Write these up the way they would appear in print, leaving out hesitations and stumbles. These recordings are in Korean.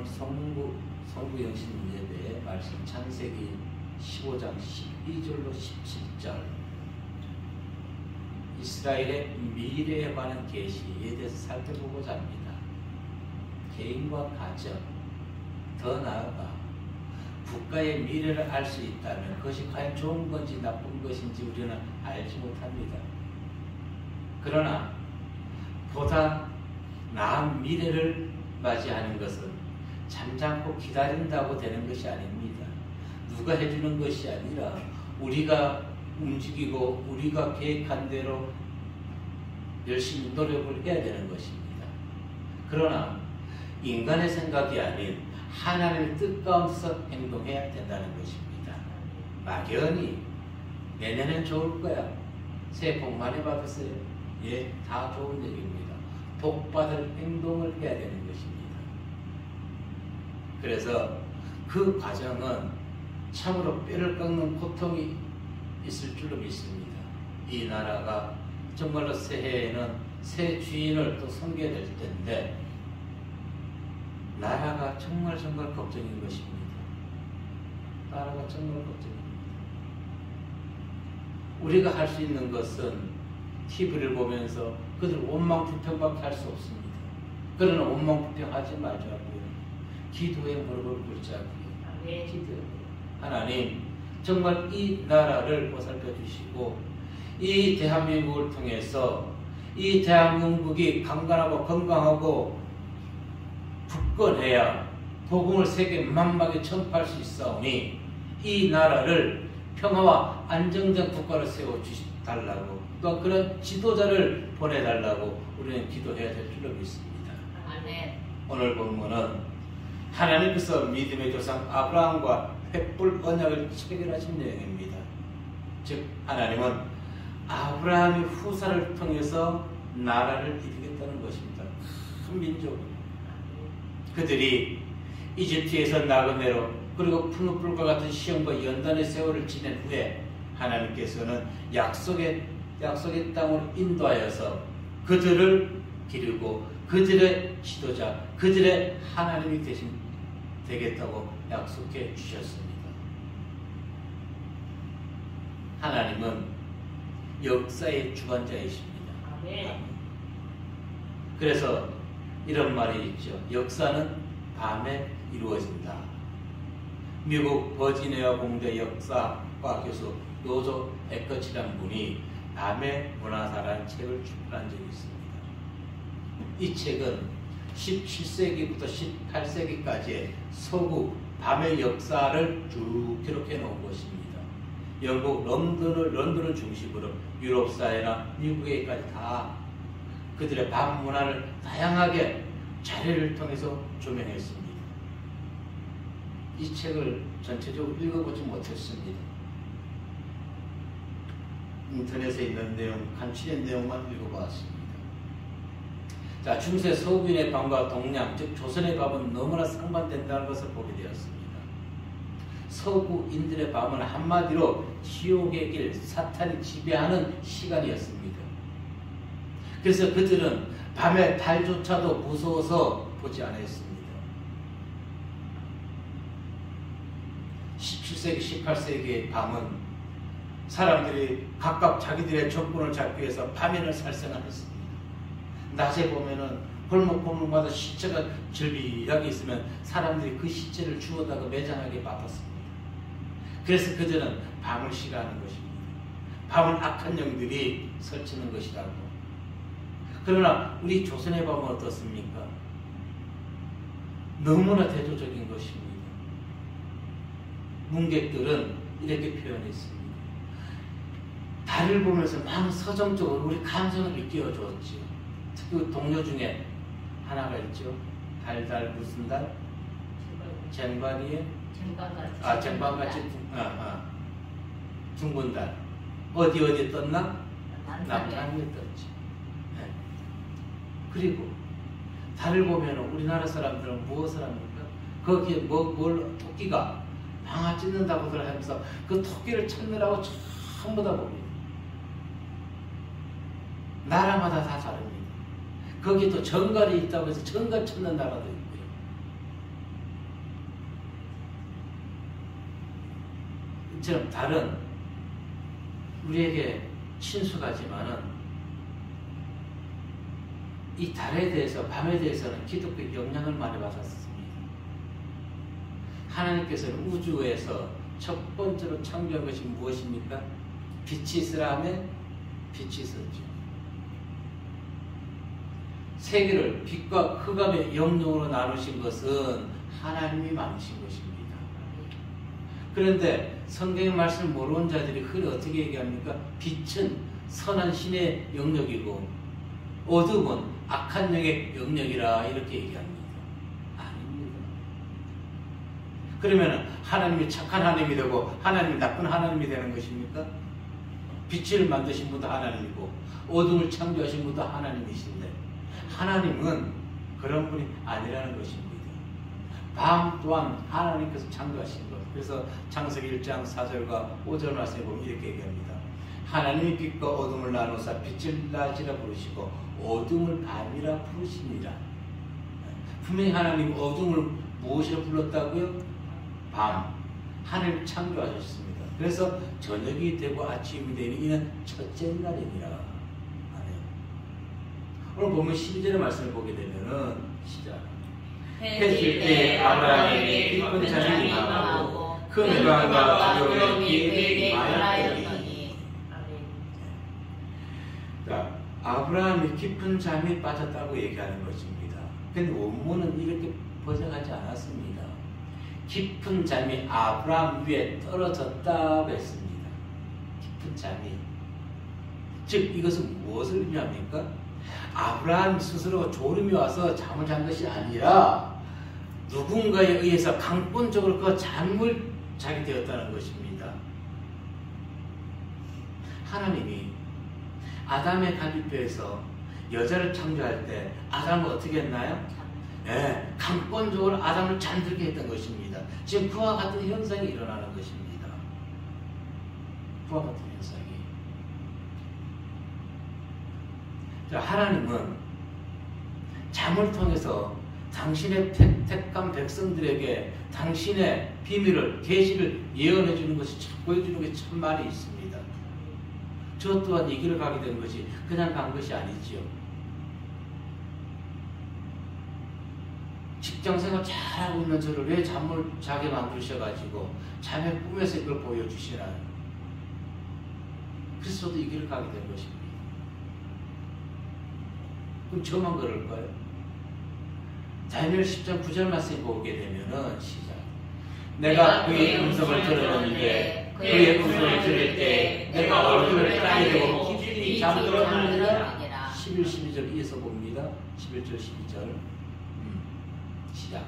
오늘 성부영신 예배 말씀 창세기 15장 12절로 17절 이스라엘의 미래에 관한 계시에 대해서 살펴보고자 합니다. 개인과 가정, 더 나아가 국가의 미래를 알 수 있다면 그것이 과연 좋은 건지 나쁜 것인지 우리는 알지 못합니다. 그러나 보다 나은 미래를 맞이하는 것은 잠잠고 기다린다고 되는 것이 아닙니다. 누가 해주는 것이 아니라 우리가 움직이고 우리가 계획한 대로 열심히 노력을 해야 되는 것입니다. 그러나 인간의 생각이 아닌 하나님의 뜻 가운데서 행동해야 된다는 것입니다. 막연히 내년엔 좋을 거야. 새해 복 많이 받으세요. 예, 다 좋은 얘기입니다. 복 받을 행동을 해야 되는 것입니다. 그래서 그 과정은 참으로 뼈를 깎는 고통이 있을 줄로 믿습니다. 이 나라가 정말로 새해에는 새 주인을 또 섬겨야 될 텐데 나라가 정말 걱정인 것입니다. 나라가 정말 걱정입니다. 우리가 할 수 있는 것은 TV를 보면서 그들 원망불평밖에 할 수 없습니다. 그러나 원망불평하지 말자고요. 기도에 무릎을 꿇자고요. 기도에. 하나님 정말 이 나라를 보살펴 주시고 이 대한민국을 통해서 이 대한민국이 강건하고 건강하고 굳건해야 복음을 세계 만방에 전파할 수 있사오니 이 나라를 평화와 안정된 국가를 세워주달라고 또 그런 지도자를 보내달라고 우리는 기도해야 될 줄로 믿습니다. 아멘. 오늘 본문은 하나님께서 믿음의 조상 아브라함과 횃불 언약을 체결하신 내용입니다. 즉 하나님은 아브라함의 후사를 통해서 나라를 이루겠다는 것입니다. 큰 민족 그들이 이집트에서 나그네로 그리고 푸른 불과 같은 시험과 연단의 세월을 지낸 후에 하나님께서는 약속의 땅으로 인도하여서 그들을 기르고 그들의 지도자, 그들의 하나님이 되겠다고 약속해 주셨습니다. 하나님은 역사의 주관자이십니다. 그래서 이런 말이 있죠. 역사는 밤에 이루어진다. 미국 버지니아 공대 역사과 교수 노조 에커치라는 분이 밤의 문화사라는 책을 출판한 적이 있습니다. 이 책은 17세기부터 18세기까지의 서구 밤의 역사를 쭉 기록해 놓은 것입니다. 영국 런던을 중심으로 유럽 사회나 미국에까지 다 그들의 밤 문화를 다양하게 자료를 통해서 조명했습니다. 이 책을 전체적으로 읽어보지 못했습니다. 인터넷에 있는 내용, 간추린 내용만 읽어봤습니다. 자, 중세 서구인의 밤과 동양, 즉 조선의 밤은 너무나 상반된다는 것을 보게 되었습니다. 서구인들의 밤은 한마디로 지옥의 길, 사탄이 지배하는 시간이었습니다. 그래서 그들은 밤에 달조차도 무서워서 보지 않았습니다. 17세기, 18세기의 밤은 사람들이 각각 자기들의 조건을 잡기 위해서 밤에는 살생하였습니다. 낮에 보면은 골목골목마다 시체가 절비하게 있으면 사람들이 그 시체를 주워다가 매장하게 바빴습니다. 그래서 그들은 밤을 싫어하는 것입니다. 밤은 악한 영들이 설치는 것이라고. 그러나 우리 조선의 밤은 어떻습니까? 너무나 대조적인 것입니다. 문객들은 이렇게 표현했습니다. 달을 보면서 마음 서정적으로 우리 감성을 일깨워주었지요. 특히 동료 중에 하나가 있죠. 달 무슨 달? 쟁반이에? 쟁반같이 둥근 달. 어디 떴나? 남산에 떴지. 네. 그리고 달을 보면 우리나라 사람들은 무엇을 합니까? 거기에 토끼가 방아 찢는다고들 하면서 그 토끼를 찾느라고 전부 다 봅니다. 나라마다 다 다릅니다. 거기 또 정갈이 있다고 해서 정갈 찾는 나라도 있고요. 이처럼 달은 우리에게 친숙하지만은 이 달에 대해서, 밤에 대해서는 기독교 영향을 많이 받았습니다. 하나님께서는 우주에서 첫 번째로 창조한 것이 무엇입니까? 빛이 있으라 하면 빛이 있었죠. 세계를 빛과 흑암의 영역으로 나누신 것은 하나님이 만드신 것입니다. 그런데 성경의 말씀을 모르는 자들이 흔히 어떻게 얘기합니까? 빛은 선한 신의 영역이고 어둠은 악한 영의 영역이라 이렇게 얘기합니다. 아닙니다. 그러면 하나님이 착한 하나님이 되고 하나님이 나쁜 하나님이 되는 것입니까? 빛을 만드신 분도 하나님이고 어둠을 창조하신 분도 하나님이신데 하나님은 그런 분이 아니라는 것입니다. 밤 또한 하나님께서 창조하신 것. 그래서 창세기 1장 4절과 5절 말씀에 보면 이렇게 얘기합니다. 하나님이 빛과 어둠을 나누사 빛을 낮이라 부르시고 어둠을 밤이라 부르시니라. 분명히 하나님 어둠을 무엇이라 불렀다고요? 밤. 하나님 창조하셨습니다. 그래서 저녁이 되고 아침이 되는 이는 첫째 날이니라. 오늘 보면 12절의 말씀을 보게 되면은 시작. 해 질 때 아브라함에게 깊은 잠이 임하고 큰 영광과 두려움이 그에게 많았더니. 자, 아브라함이 깊은 잠이 빠졌다고 얘기하는 것입니다. 근데 원문은 이렇게 번역하지 않았습니다. 깊은 잠이 아브라함 위에 떨어졌다고 했습니다. 깊은 잠이. 즉 이것은 무엇을 의미합니까? 아브라함 스스로 졸음이 와서 잠을 잔 것이 아니라 누군가에 의해서 강권적으로 그 잠을 자게 되었다는 것입니다. 하나님이 아담의 갈비뼈에서 여자를 창조할 때 아담은 어떻게 했나요? 네, 강권적으로 아담을 잠들게 했던 것입니다. 지금 그와 같은 현상이 일어나는 것입니다. 그와 같은 현상이. 하나님은 잠을 통해서 당신의 택한 백성들에게 당신의 비밀을, 계시를 예언해 주는 것이, 보여주는 것이 참 많이 있습니다. 저 또한 이 길을 가게 된 것이 그냥 간 것이 아니지요. 직장생활 잘하고 있는 저를 왜 잠을 자게 만드셔가지고 잠의 꿈에서 이걸 보여주시나요? 그래서 저도 이 길을 가게 된 것입니다. 그럼 저만 그럴까요? 다니엘 10장 9절 말씀 보게 되면은 시작. 내가 그의 음성을 들었는데 그의 음성을 들을 때 내가 얼굴을 땅에 대고 깊이 잠들었느니라. 11, 12절 이어서 봅니다. 11절 12절 시작.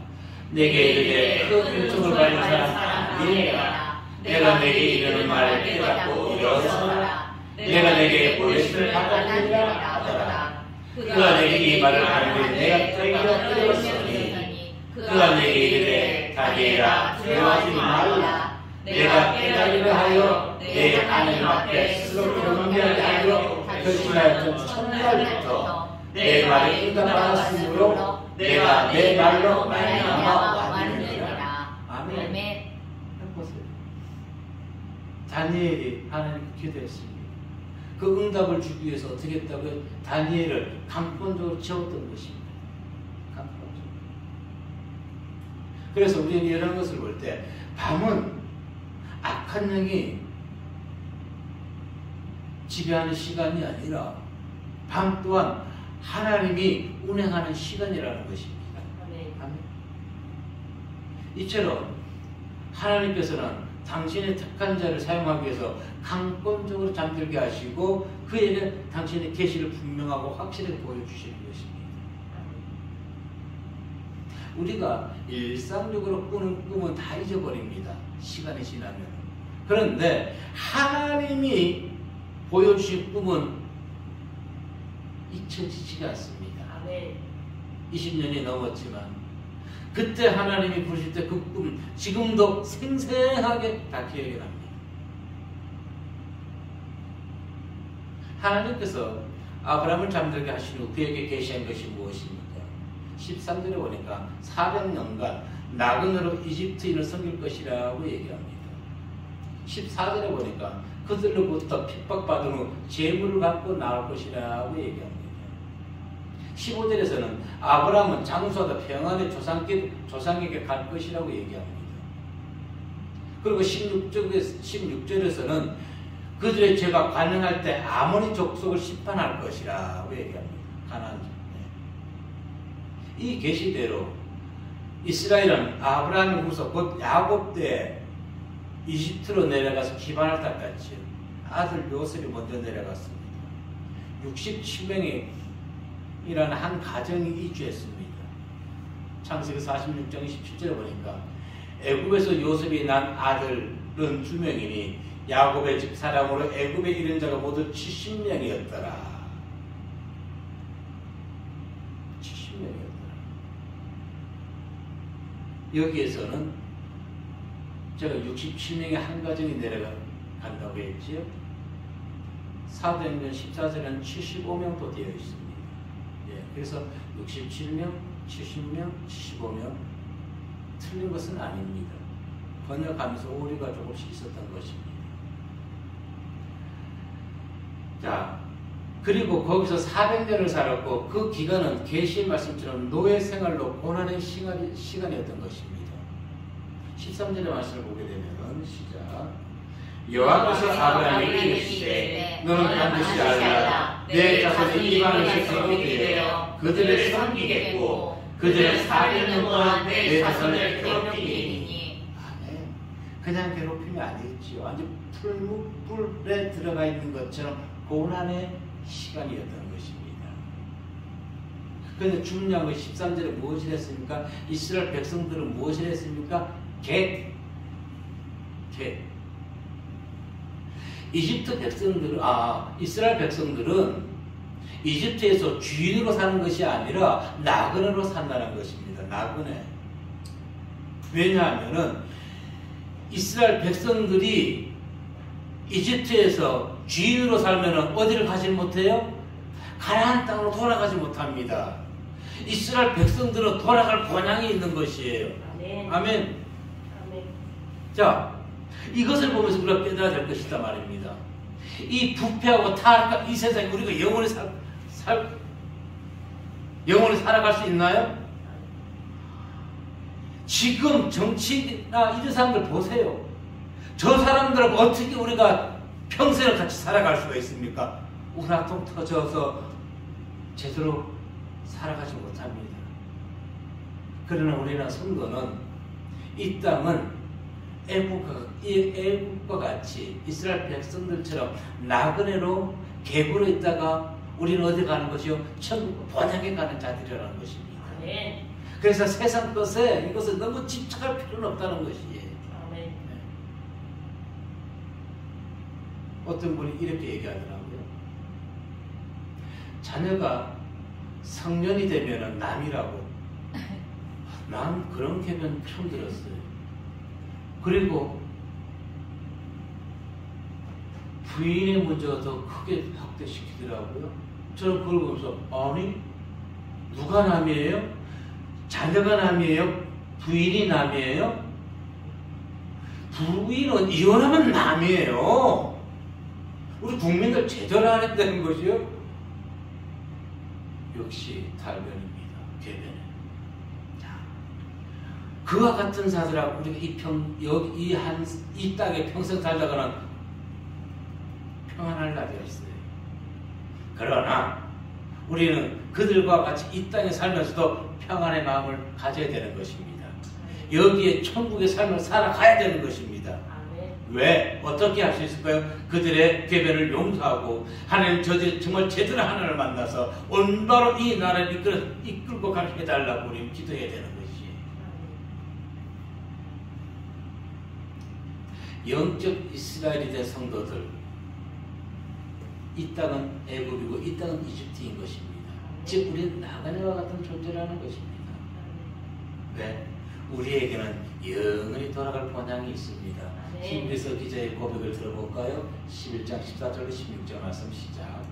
내게 이르되 큰 음성을 받은 사람 니네라. 내가 내게 이르는 말을 깨닫고 일어서라. 내가 내게 보여주를 받았느니라 하더라. 그가 내게 이 말을 하는데 내가 되기가 깨달았으니 그가 내게 이르되 다니엘아 두려워하지 말라. 내가 깨달으려 하여 내 하나님 앞에 스스로 경배하게 하려 결심하였던 첫날부터 내 말에 응답받았으므로 내가 내 말로 말미암아 왔느니라. 아멘. 해보세요. 다니엘이 하나님께 기도했습니다. 그 응답을 주기 위해서 어떻게 했다고요? 다니엘을 강권적으로 채웠던 것입니다. 강권적으로. 그래서 우리는 이런 것을 볼 때 밤은 악한 영이 지배하는 시간이 아니라 밤 또한 하나님이 운행하는 시간이라는 것입니다. 아멘. 이처럼 하나님께서는 당신의 택한 자를 사용하기 위해서 강권적으로 잠들게 하시고 그에게 당신의 계시를 분명하고 확실하게 보여주시는 것입니다. 우리가 일상적으로 꾸는 꿈은 다 잊어버립니다. 시간이 지나면. 그런데 하나님이 보여주신 꿈은 잊혀지지가 않습니다. 20년이 넘었지만 그때 하나님이 부르실 때 그 꿈 지금도 생생하게 다 기억이 납니다. 하나님께서 아브라함을 잠들게 하신 후 그에게 계시한 것이 무엇입니까? 13절에 보니까 400년간 나그네로 이집트인을 섬길 것이라고 얘기합니다. 14절에 보니까 그들로부터 핍박받은 후 재물을 갖고 나올 것이라고 얘기합니다. 15절에서는 아브라함은 장수하다 평안의 조상에게 갈 것이라고 얘기합니다. 그리고 16절에서는 그들의 죄가 관영할 때 아모니 족속을 심판할 것이라고 얘기합니다. 가나안 족속. 이 계시대로 이스라엘은 아브라함의 후손 곧 야곱 때 이집트로 내려가서 기반을 닦았지요. 아들 요셉이 먼저 내려갔습니다. 67명이라는 한 가정이 이주했습니다. 창세기 46장 17절에 보니까 애굽에서 요셉이 난 아들은 2명이니 야곱의 집 사람으로 애굽에 이른 자가 모두 70명이었더라. 70명이었더라. 여기에서는 제가 67명의 한 가정이 내려간다고 했지요. 사도행전 14절에는 75명도 되어 있습니다. 예, 그래서 67명, 70명, 75명 틀린 것은 아닙니다. 번역하면서 오류가 조금씩 있었던 것입니다. 자, 그리고 거기서 400년을 살았고 그 기간은 계시의 말씀처럼 노예 생활로 고난의 시간이었던 것입니다. 13절의 말씀을 보게 되면 시작. 여호와께서 아브라함에게 이르시되 너는 반드시 알라 내 자손이 이방에서 거룩이 되어 그들을 섬기겠고 그들은 400년 동안 내 자손을 괴롭히리니. 아멘. 그냥 괴롭힘이 아니겠지요. 완전 풀에 들어가 있는 것처럼 고난의 시간이었던 것입니다. 그런데 중요한 건 13절에 무엇을 했습니까? 이스라엘 백성들은 무엇을 했습니까? 이집트 백성들은, 이스라엘 백성들은 이집트에서 주인으로 사는 것이 아니라 나그네로 산다는 것입니다. 나그네. 왜냐하면은 이스라엘 백성들이 이집트에서 주인으로 살면은 어디를 가지 못해요? 가나안 땅으로 돌아가지 못합니다. 이스라엘 백성들은 돌아갈 본향이 있는 것이에요. 아멘. 아멘. 자, 이것을 보면서 우리가 깨달아야 될 것이다 말입니다. 이 부패하고 타락한 이 세상에 우리가 영원히 살아갈 수 있나요? 지금 정치나 이런 사람들 보세요. 저 사람들하고 어떻게 우리가 평생을 같이 살아갈 수가 있습니까? 우라통 터져서 제대로 살아가지 못합니다. 그러나 우리는 성도는 이 땅은 애국과 같이 이스라엘 백성들처럼 나그네로 객으로 있다가 우리는 어디 가는 것이요? 천국 본향에 가는 자들이라는 것입니다. 네. 그래서 세상 것에 이것을 너무 집착할 필요는 없다는 것이에요. 네. 어떤 분이 이렇게 얘기하더라고요. 자녀가 성년이 되면 남이라고. 난 그런 개변 처음 들었어요. 그리고 부인의 문제가 더 크게 확대시키더라고요. 저는 그걸 보면서 아니 누가 남이에요? 자녀가 남이에요? 부인이 남이에요? 부인은 이혼하면 남이에요. 우리 국민들 제대로 안 했다는 것이요. 역시 달변입니다. 개변. 그와 같은 사람들하고 우리가 이 땅에 평생 살다가는 평안할 날이 없어요. 그러나 우리는 그들과 같이 이 땅에 살면서도 평안의 마음을 가져야 되는 것입니다. 여기에 천국의 삶을 살아가야 되는 것입니다. 왜? 어떻게 할 수 있을까요? 그들의 궤변을 용서하고 하나님 정말 제대로 하나님을 만나서 올바로 이 나라를 이끌고 가게 해달라고 우리 기도해야 되는 것이에요. 영적 이스라엘이 된 성도들, 이 땅은 애굽이고 이 땅은 이집트인 것입니다. 즉 우리는 나그네와 같은 존재라는 것입니다. 왜? 우리에게는 영원히 돌아갈 본향이 있습니다. 히브리서 기자의 고백을 들어볼까요? 11장 14절 16절 말씀 시작.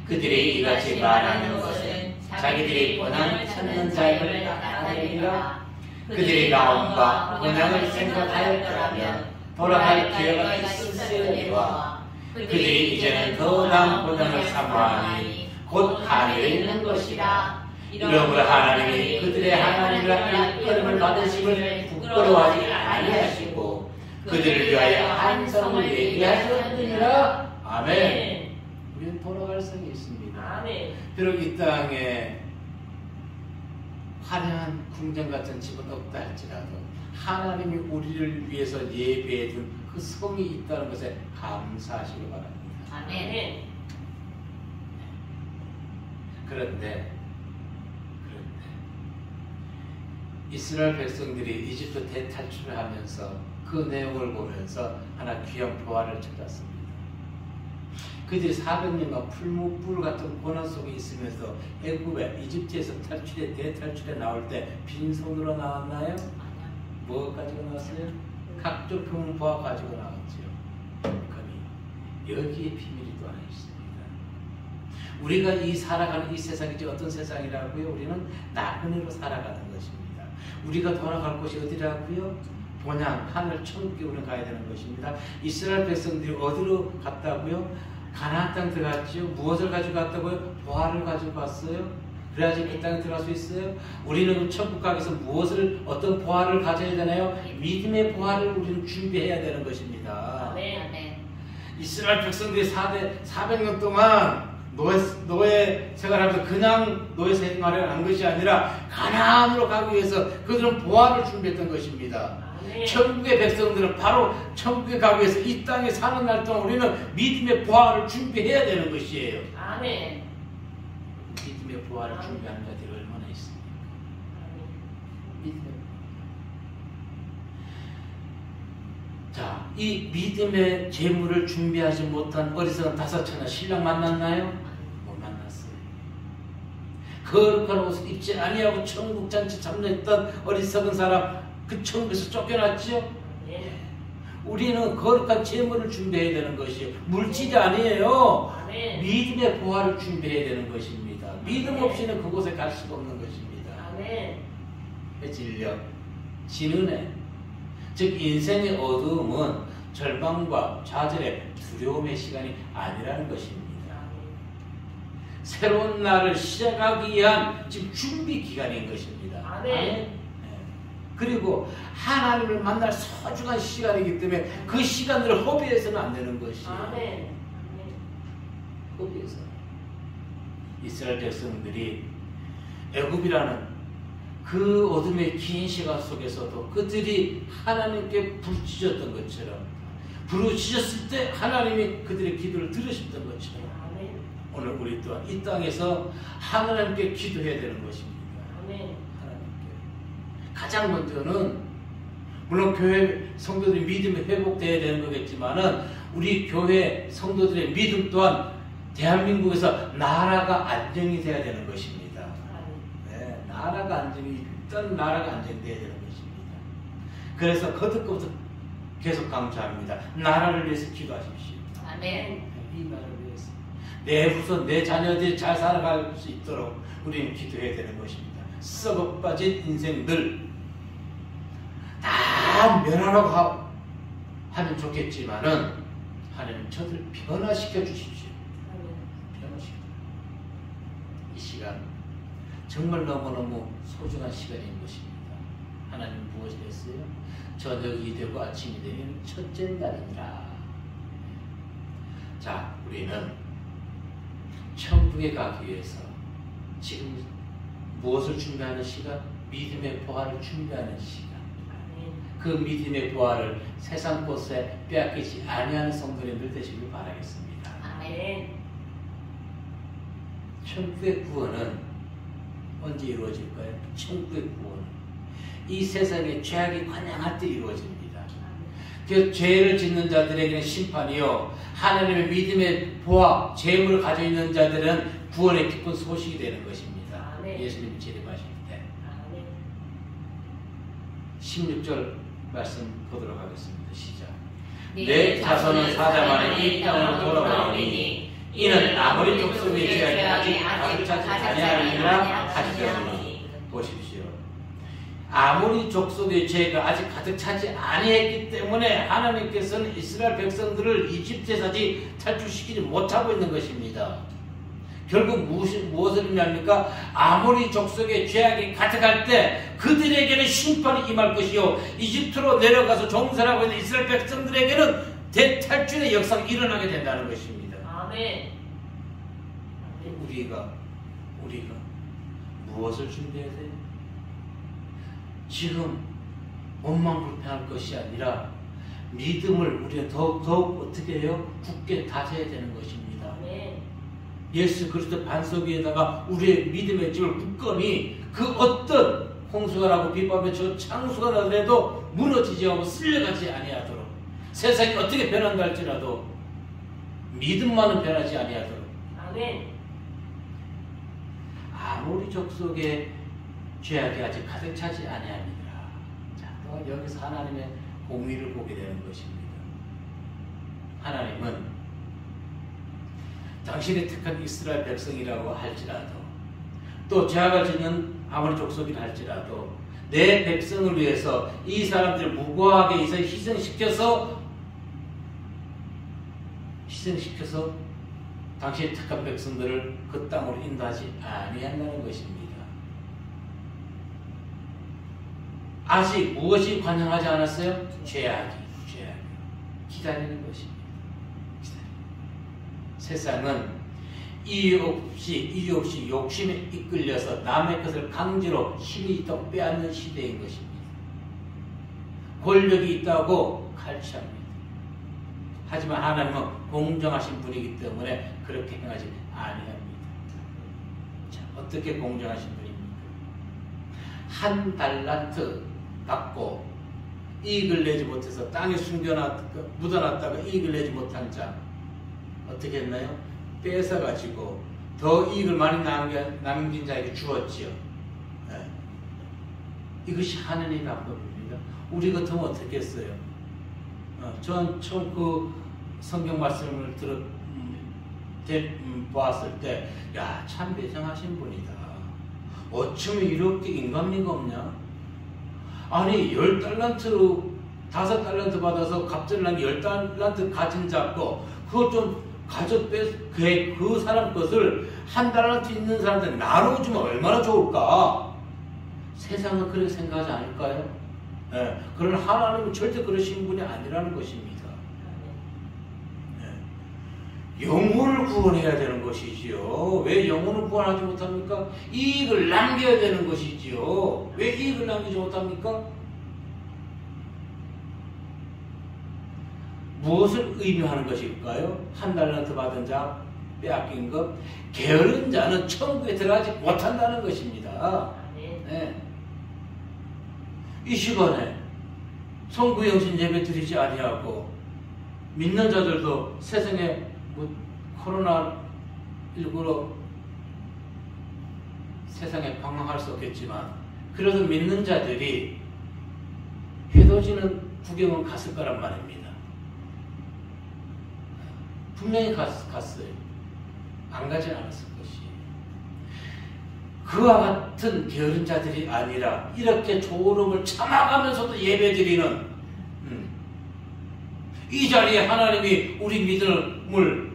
그들이 이같이 말하는 것은 자기들이 본향을 찾는 삶을 나타내리라. 그들이 마음과 본향을 생각하였더라면 돌아갈 기회가 있으려니와 그들이 이제는 더 나은 본향을 사모하니 곧 하늘에 있는 것이라. 이러므로 하나님이 그들의 하나님이라 이끌음을 받으심을 부끄러워하지 아니하시고 그들을 위하여 한 성을 예비하셨느니라. 아멘. 우리는 돌아갈 성이 있습니다. 아멘. 비록 이 땅에 화려한 궁전 같은 집은 없다 할지라도 하나님이 우리를 위해서 예비해 준 그 성이 있다는 것에 감사하시기 바랍니다. 아멘. 그런데 이스라엘 백성들이 이집트 대탈출을 하면서 그 내용을 보면서 하나 귀한 보화를 찾았습니다. 그들이 400년간 풀무불 같은 고난 속에 있으면서 애굽에 이집트에서 대탈출에 나올 때 빈손으로 나왔나요? 뭐 가지고 나왔어요? 각종 금은 보화 가지고 나왔죠. 그러니 여기에 비밀이 또 하나 있습니다. 우리가 살아가는 이 세상이 어떤 세상이라고요? 우리는 나그네로 살아가는 것입니다. 우리가 돌아갈 곳이 어디라고요? 본향, 하늘, 천국에 우리는 가야 되는 것입니다. 이스라엘 백성들이 어디로 갔다고요? 가나안 땅 들어갔지요. 무엇을 가지고 갔다고요? 보화를 가지고 갔어요. 그래야지 그 땅에 들어갈 수 있어요. 우리는 천국 가기 위해서 어떤 보화를 가져야 되나요? 믿음의 보화를 우리는 준비해야 되는 것입니다. 아멘. 이스라엘 백성들이 400년 동안 노예 생활하면서 그냥 노예 생활을 한 것이 아니라 가나안으로 가기 위해서 그들은 보화를 준비했던 것입니다. 아멘. 천국의 백성들은 바로 천국에 가기 위해서 이 땅에 사는 날 동안 우리는 믿음의 보화를 준비해야 되는 것이에요. 아멘. 믿음의 보화를 준비하는 자들이 얼마나 있습니까? 믿음의 자, 이 믿음의 재물을 준비하지 못한 어리석은 5처녀 신랑 만났나요? 못 만났어요. 거룩한 옷을 입지 아니하고 천국잔치 참여했던 어리석은 사람 그 천국에서 쫓겨났지요? 우리는 거룩한 재물을 준비해야 되는 것이에요. 물질이 아니에요. 아멘. 믿음의 보화를 준비해야 되는 것입니다. 믿음 없이는 그곳에 갈 수가 없는 것입니다. 아멘. 진력, 진은혜, 즉 인생의 어두움은 절망과 좌절의 두려움의 시간이 아니라는 것입니다. 새로운 날을 시작하기 위한 지금 준비 기간인 것입니다. 아멘. 그리고 하나님을 만날 소중한 시간이기 때문에 그 시간들을 허비해서는 안 되는 것이에요. 아멘. 허비해서 이스라엘 백성들이 애굽이라는 그 어둠의 긴 시간 속에서도 그들이 하나님께 부르짖었던 것처럼 부르짖었을 때 하나님이 그들의 기도를 들으셨던 것처럼 아멘. 오늘 우리 또한 이 땅에서 하나님께 기도해야 되는 것입니다. 아멘. 가장 먼저는 물론 교회 성도들의 믿음이 회복되어야 되는 거겠지만은 우리 교회 성도들의 믿음 또한 대한민국에서 나라가 안정이 돼야 되는 것입니다. 네, 나라가 안정이 일단 나라가 안정돼야 되는 것입니다. 그래서 거듭거듭 계속 강조합니다. 나라를 위해서 기도하십시오. 아멘. 이 나라를 위해서 내 후손, 내 자녀들이 잘 살아갈 수 있도록 우리는 기도해야 되는 것입니다. 썩어 빠진 인생들 다 멸하라고 하면 좋겠지만은 하나님 저들 변화시켜 주십시오. 변화시켜. 이 시간 정말 너무너무 소중한 시간인 것입니다. 하나님 무엇을 했어요? 저녁이 되고 아침이 되면 첫째 날이니라. 자, 우리는 천국에 가기 위해서 지금 무엇을 준비하는 시간? 믿음의 보화를 준비하는 시간. 그 믿음의 보화를 세상 곳에 빼앗기지 아니하는 성도님들 되시길 바라겠습니다. 아멘. 천국의 구원은 언제 이루어질까요? 천국의 구원은 이 세상에 죄악이 관영할 때 이루어집니다. 그 죄를 짓는 자들에게는 심판이요, 하나님의 믿음의 보화, 재물을 가지고 있는 자들은 구원의 기쁜 소식이 되는 것입니다. 아멘. 예수님이 재림하실 때. 아멘. 16절 말씀 보도록 하겠습니다. 시작. 내 자손은 사자만에 이 땅으로 돌아오리니 이는 아무리 족속의 죄악이 아직 가득 차지 아니하느니라 하시더니. 보십시오. 아모리 족속의 죄가 아직 가득 차지 아니했기 때문에 하나님께서는 이스라엘 백성들을 이집트에서 아직 탈출시키지 못하고 있는 것입니다. 결국 무엇을 의미합니까? 아모리 족속의 죄악이 가득할 때 그들에게는 심판이 임할 것이요 이집트로 내려가서 종살하고 있는 이스라엘 백성들에게는 대탈출의 역사가 일어나게 된다는 것입니다. 아멘. 우리가 무엇을 준비해야 돼요? 지금 원망불평할 것이 아니라 믿음을 우리가 더욱 어떻게 해요? 굳게 다져야 되는 것입니다. 아멘. 예수 그리스도 반석 위에다가 우리의 믿음의 집을 굳건히 그 어떤 홍수가 나고 빗밥에 저 창수가 나더라도 무너지지 않고 쓸려가지 아니하도록 세상이 어떻게 변한다 할지라도 믿음만은 변하지 아니하도록 아멘. 아모리 족속의 죄악이 아직 가득 차지 아니합니다. 자, 또 여기서 하나님의 공의를 보게 되는 것입니다. 하나님은 당신이 택한 이스라엘 백성이라고 할지라도 또 죄악을 짓는 아모리 족속이라 할지라도 내 백성을 위해서 이 사람들을 무고하게 희생시켜서 당신이 택한 백성들을 그 땅으로 인도하지 아니한다는 것입니다. 아직 무엇이 관영하지 않았어요? 죄악이 기다리는 것입니다. 세상은 이유 없이 욕심에 이끌려서 남의 것을 강제로 힘이 더 빼앗는 시대인 것입니다. 권력이 있다고 칼취합니다. 하지만 하나님은 공정하신 분이기 때문에 그렇게 행하지 아니합니다. 자, 어떻게 공정하신 분입니까? 한 달란트 받고 이익을 내지 못해서 땅에 묻어놨다가 이익을 내지 못한 자 어떻게 했나요? 뺏어가지고 더 이익을 많이 남긴 자에게 주었지요. 네. 이것이 하나님의 방법입니다. 우리 같으면 어떻게 했어요? 전 처음 그 성경 말씀을 보았을 때, 야, 참 배정하신 분이다. 어쩜 이렇게 인간미가 없냐? 아니, 10달란트로 5달란트 받아서 갑자기 난 10달란트 가진 자고, 그걸 좀 그 사람 것을 한 달란트 있는 사람한테 나눠주면 얼마나 좋을까? 세상은 그렇게 생각하지 않을까요? 네. 그러나 하나님은 절대 그러신 분이 아니라는 것입니다. 네. 영혼을 구원해야 되는 것이지요. 왜 영혼을 구원하지 못합니까? 이익을 남겨야 되는 것이지요. 왜 이익을 남기지 못합니까? 무엇을 의미하는 것일까요? 한 달란트 받은 자, 빼앗긴 것, 게으른 자는 천국에 들어가지 못한다는 것입니다. 네. 이 시간에 성구영신 예배 드리지 아니하고 믿는 자들도 세상에 코로나19로 세상에 방황할 수 없겠지만 그래도 믿는 자들이 회도지는 구경은 갔을 거란 말입니다. 분명히 갔어요. 안 가진 않았을 것이. 그와 같은 게으른 자들이 아니라 이렇게 졸음을 참아가면서도 예배드리는 이 자리에 하나님이 우리 믿음을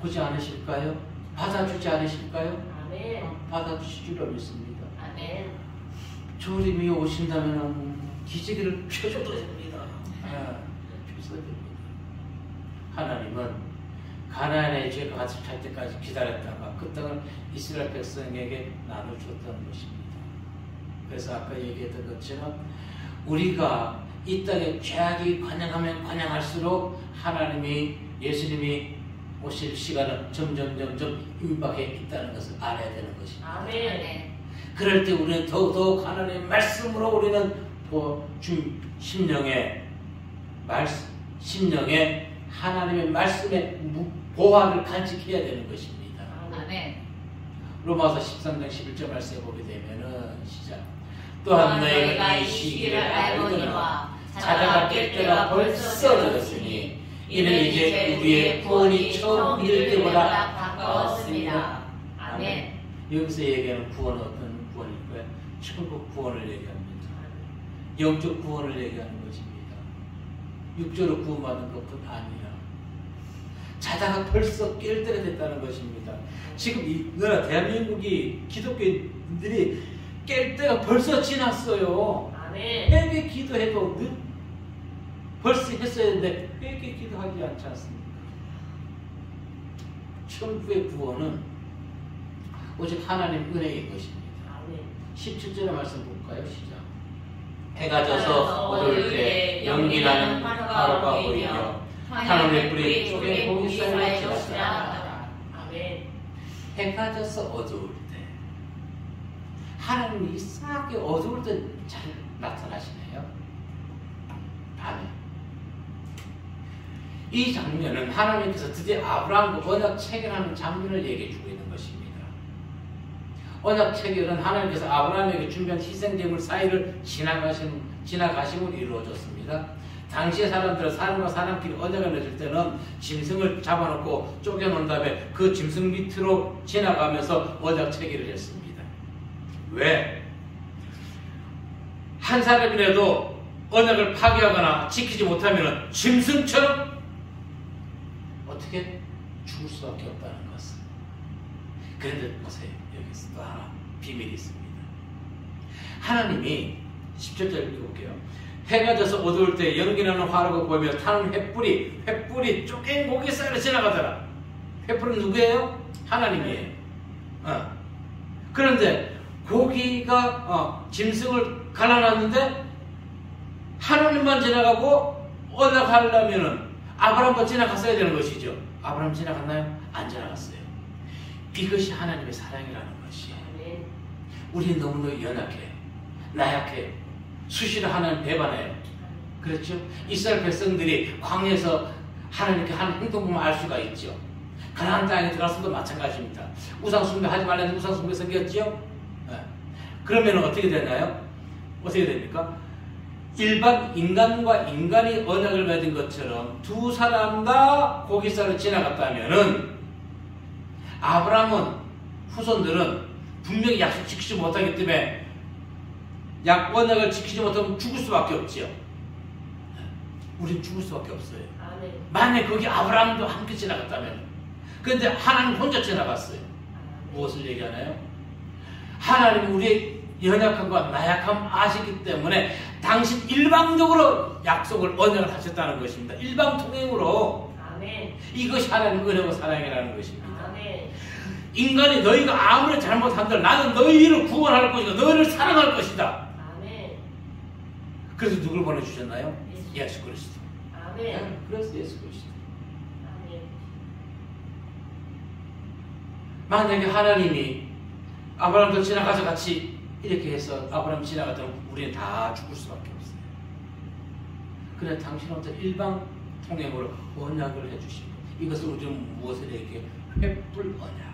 보지 않으실까요? 받아주지 않으실까요? 아멘. 받아주실 줄 믿습니다. 아멘. 주님이 오신다면 기지개를 펴줘도 됩니다. 펴줘도 됩니다. 하나님은 가나안의 죄가 가득할 때까지 기다렸다가 그 땅을 이스라엘 백성에게 나눠줬다는 것입니다. 그래서 아까 얘기했던 것처럼 우리가 이 땅에 죄악이 관영하면 관영할수록 예수님이 오실 시간은 점점 임박해 있다는 것을 알아야 되는 것입니다. 아멘. 그럴 때 우리는 더욱 하나님의 말씀으로 우리는 심령에 하나님의 말씀의 보화를 간직해야 되는 것입니다. 아멘. 로마서 13장 11절 말씀에 보게 되면은 시작. 또한 너희가 이 시기를 알거니와 자다가 깰 때가 벌써 늦었으니 이는 이제 우리의 구원이 처음 믿을 때보다 가까웠습니다. 아멘. 여기서 얘기하는 구원은 어떤 구원일까요? 천국 구원을 얘기합니다. 영적 구원을 얘기하는 것입니다. 육적으로 구원받는 것뿐 아니라 자다가 벌써 깰 때가 됐다는 것입니다. 지금 이 나라 대한민국이 기독교인들이 깰 때가 벌써 지났어요. 회개 기도해도 벌써 했어야 했는데 회개 기도하지 않지 않습니까? 천국의 구원은 오직 하나님 은혜인 것입니다. 17절의 말씀 볼까요? 시작. 해가 져서 어두울 때 연기 나는 화로가 보이며 하늘의 불이 쪼개 고기 쌓여 지나가더라. 해가 져서 어두울 때 하나님이 이상하게 어두울 때 잘 나타나시네요. 밤에 이 장면은 하나님께서 드디어 아브라함과 언약 체결하는 장면을 얘기해 주고 있는 것입니다. 언약 체결은 하나님께서 아브라함에게 준비한 희생제물 사이를 지나가심으로 이루어졌습니다. 당시의 사람들은 사람과 사람끼리 언약을 맺을 때는 짐승을 잡아놓고 쪼개놓은 다음에 그 짐승 밑으로 지나가면서 언약 체결을 했습니다. 왜? 한 사람이라도 언약을 파괴하거나 지키지 못하면 짐승처럼 어떻게 죽을 수밖에 없다는 것을. 그런데 보세요. 여기서 또 하나 비밀이 있습니다. 하나님이 17절 읽어볼게요. 해가 져서 어두울 때 연기나는 화로가 보이며 타는 횃불이 쪼갠 고기 사이로 지나가더라. 횃불은 누구예요? 하나님이에요. 그런데 고기가 짐승을 갈라놨는데 하나님만 지나가고 언약하려면은 아브라함도 지나갔어야 되는 것이죠. 아브라함 지나갔나요? 안 지나갔어요. 이것이 하나님의 사랑이라는 것이에요. 우리는 너무너무 연약해요. 나약해요. 수시로 하나님 배반해요. 그렇죠? 이스라엘 백성들이 광야에서 하나님께 하는 행동 보면 알 수가 있죠. 가나안 땅에 들어가서도 마찬가지입니다. 우상 숭배하지 말라는 우상 숭배 생겼죠? 그러면 어떻게 되나요? 어떻게 됩니까? 일반 인간과 인간이 언약을 맺은 것처럼 두 사람 다 고기살을 지나갔다면은 아브라함은 후손들은 분명히 약속 지키지 못하기 때문에 언약을 지키지 못하면 죽을 수밖에 없지요. 우린 죽을 수밖에 없어요. 만약에 거기 아브라함도 함께 지나갔다면. 그런데 하나님 혼자 지나갔어요. 무엇을 얘기하나요? 하나님은 우리의 연약함과 나약함 아시기 때문에 당신 일방적으로 약속을 언약을 하셨다는 것입니다. 일방통행으로. 이것이 하나님의 은혜와 사랑이라는 것입니다. 인간이 너희가 아무리 잘못한들 나는 너희를 구원할 것이다. 너희를 사랑할 것이다. 그래서 누굴 보내주셨나요? 예수 그리스도. 그래서 예수 그리스도. 만약에 하나님이 아브라함도 지나가서 같이 이렇게 해서 아브라함 지나가도록 우리는 다 죽을 수밖에 없어요. 그래 당신은 어떤 일방 통행으로 언약을 해주시고 이것을 우리는 무엇을 얘기해? 횃불 언약.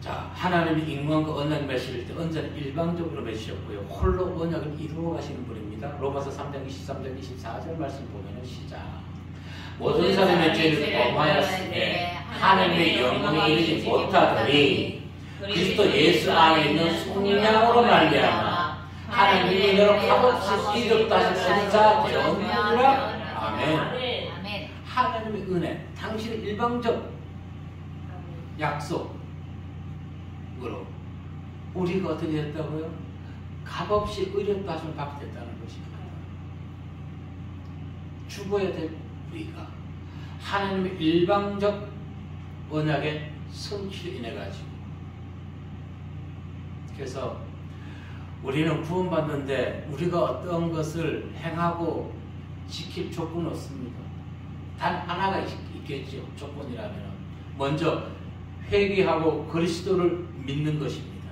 자, 하나님이 인간과 언약 맺으실 때 언제나 일방적으로 맺으셨고요. 홀로 언약을 이루어 가시는 분입니다. 로마서 3장 23절 24절 말씀 보면 시작. 모든 사람의 죄를 범하였으되 하나님의 영광에 이르지 못하더니 그리스도 예수 안에 있는 속량으로 말미암아 하나님의 은혜로 값없이 이롭다 하신 자 되었느니라. 아멘. 하나님의 은혜, 당신의 일방적 약속으로 우리가 어떻게 됐다고요? 값없이 의롭다 하심을 받게 됐다는 것입니다. 죽어야 될 우리가 하나님의 일방적 언약의 성취로 인해 가지고 그래서 우리는 구원받는데 우리가 어떤 것을 행하고 지킬 조건은 없습니다. 단 하나가 있겠죠. 조건이라면 먼저 회개하고 그리스도를 믿는 것입니다.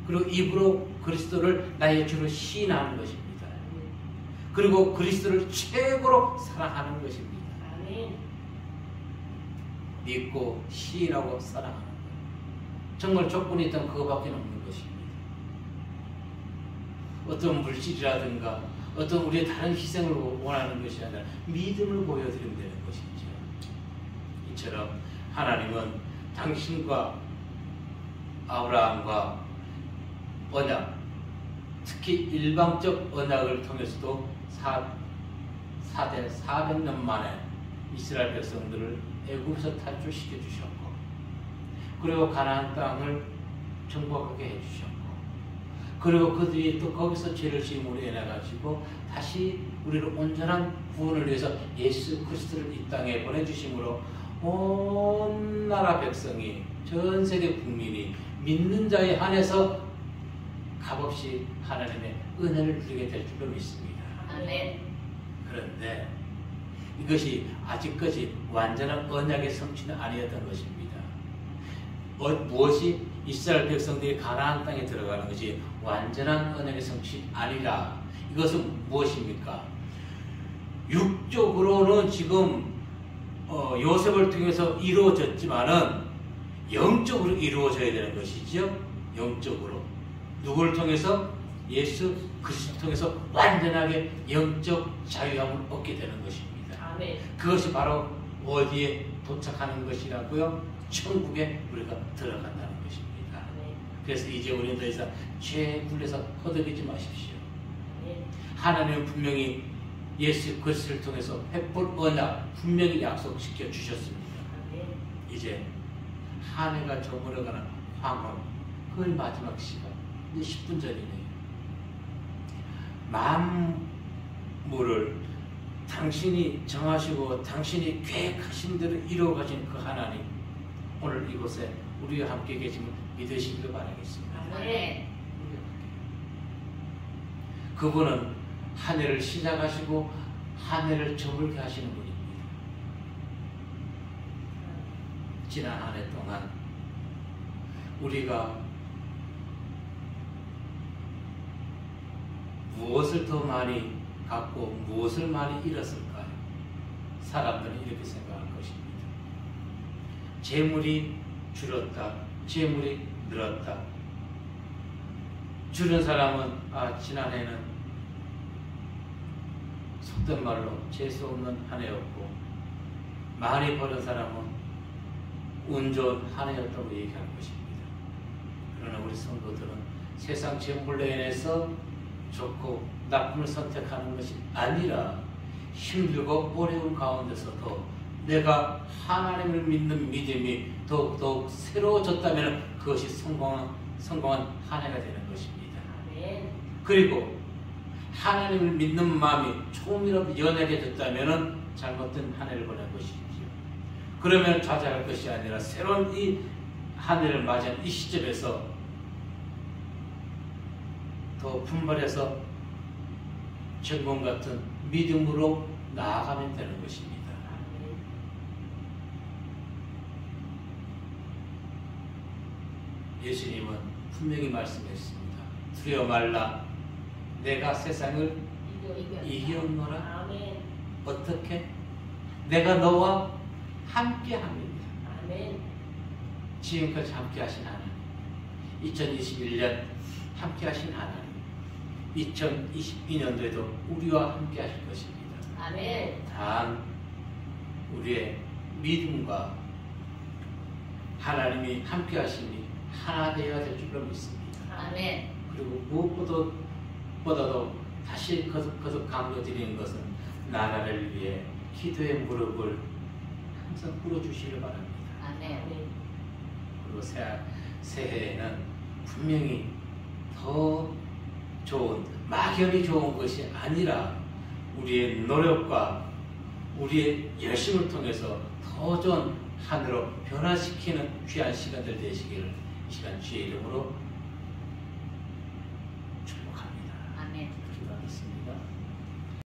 그리고 입으로 그리스도를 나의 주로 시인하는 것입니다. 그리고 그리스도를 최고로 사랑하는 것입니다. 믿고 시인하고 사랑하는 것. 정말 조건이 있다면 그거밖에 없는 것입니다. 어떤 물질이라든가 어떤 우리의 다른 희생을 원하는 것이 아니라 믿음을 보여드리면 되는 것이죠. 이처럼 하나님은 당신과 아브라함과 언약, 특히 일방적 언약을 통해서도 400년 만에 이스라엘 백성들을 애굽에서 탈출시켜 주셨고, 그리고 가나안 땅을 정복하게 해주셨고, 그리고 그들이 또 거기서 죄를 지음으로 인해 가지고 다시 우리를 온전한 구원을 위해서 예수 그리스도를 이 땅에 보내주심으로 온 나라 백성이, 전 세계 국민이 믿는 자에 한해서 값없이 하나님의 은혜를 누리게 될 줄로 믿습니다. 아멘. 그런데 이것이 아직까지 완전한 언약의 성취는 아니었던 것입니다. 무엇이? 이스라엘 백성들이 가나안 땅에 들어가는 것이 완전한 언약의 성취 아니라, 이것은 무엇입니까? 육적으로는 지금 요셉을 통해서 이루어졌지만은 영적으로 이루어져야 되는 것이죠. 영적으로 누구를 통해서? 예수 그리스도를 통해서 완전하게 영적 자유함을 얻게 되는 것입니다. 아멘. 그것이 바로 어디에 도착하는 것이라고요? 천국에 우리가 들어간다는 것입니다. 아멘. 그래서 이제 우리는 더 이상 죄에 굴려서 허덕이지 마십시오. 아멘. 하나님은 분명히 예수 그리스도를 통해서 횃불 언약 분명히 약속시켜 주셨습니다. 아멘. 이제 한 해가 저물어가는 황혼, 그의 마지막 시간, 이제 10분 전이네요. 만물을 당신이 정하시고 당신이 계획하신 대로 이루어가신 그 하나님, 오늘 이곳에 우리와 함께 계심을 믿으시기를 바라겠습니다. 아멘. 그분은 한 해를 시작하시고 한 해를 저물게 하시는 분입니다. 지난 한 해 동안 우리가 무엇을 더 많이 갖고 무엇을 많이 잃었을까요? 사람들은 이렇게 생각할 것입니다. 재물이 줄었다, 재물이 늘었다. 줄은 사람은 지난해는 속된 말로 재수 없는 한 해였고, 많이 버는 사람은 운 좋은 한 해였다고 얘기할 것입니다. 그러나 우리 성도들은 세상 재물로 인해서 좋고 나쁨을 선택하는 것이 아니라 힘들고 어려운 가운데서도 내가 하나님을 믿는 믿음이 더욱 새로워졌다면 그것이 성공한 한 해가 되는 것입니다. 아멘. 그리고 하나님을 믿는 마음이 조금이라도 연약해 졌다면 잘못된 한 해를 보낸 것이지요. 그러면 좌절할 것이 아니라 새로운 이 한 해를 맞이한 이 시점에서 더 분발해서 전공 같은 믿음으로 나아가면 되는 것입니다. 예수님은 분명히 말씀했습니다. 두려워 말라, 내가 세상을 이겼노라. 아멘. 어떻게? 내가 너와 함께 합니다. 아멘. 지금까지 함께 하신 하나님, 2021년 함께 하신 하나님, 2022년도에도 우리와 함께 하실 것입니다. 아멘. 단 우리의 믿음과 하나님이 함께 하심이 하나 되어야 될 줄로 믿습니다. 아멘. 그리고 무엇보다도 다시 거듭 강조드리는 것은 나라를 위해 기도의 무릎을 항상 꿇어주시길 바랍니다. 아멘. 그리고 새해에는 분명히 더 좋은, 막연히 좋은 것이 아니라 우리의 노력과 우리의 열심을 통해서 더 좋은 하늘로 변화시키는 귀한 시간들 되시기를 이 시간 주의 이름으로